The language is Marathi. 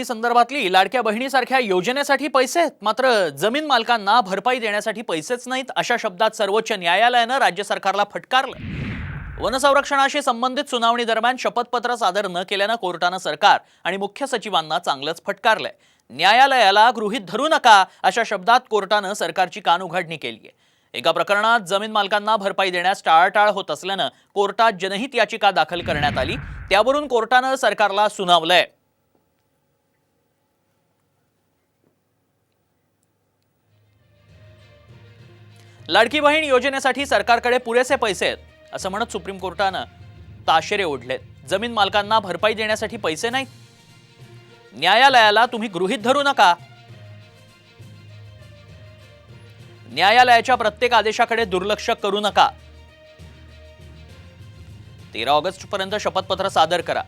संदर्भातली लाडक्या बहिणीसारख्या योजनेसाठी पैसे आहेत, मात्र जमीन मालकांना भरपाई देण्यासाठी पैसेच नाहीत अशा शब्दात सर्वोच्च न्यायालयानं राज्य सरकारला फटकारलं। वनसंरक्षणाशी संबंधित सुनावणी दरम्यान शपथपत्र सादर न केल्यानं कोर्टानं सरकार आणि मुख्य सचिवांना चांगलंच फटकारलंय। न्यायालयाला गृहीत धरू नका अशा शब्दात कोर्टानं सरकारची कानउघाडणी केली आहे। एका प्रकरणात जमीन मालकांना भरपाई देण्यास टाळाटाळ होत असल्यानं कोर्टात जनहित याचिका दाखल करण्यात आली, त्यावरून कोर्टानं सरकारला सुनावलंय। लाडकी बहीण योजनेसाठी सरकारकडे पुरेसे पैसे आहेत असं म्हणत सुप्रीम कोर्टानं ताशेरे ओढलेत। जमीन मालकांना भरपाई देण्यासाठी पैसे नाहीत, न्यायालयाला तुम्ही गृहीत धरू नका। न्यायालयाच्या प्रत्येक आदेशाकडे दुर्लक्ष करू नका। 13 ऑगस्ट पर्यंत शपथपत्र सादर करा।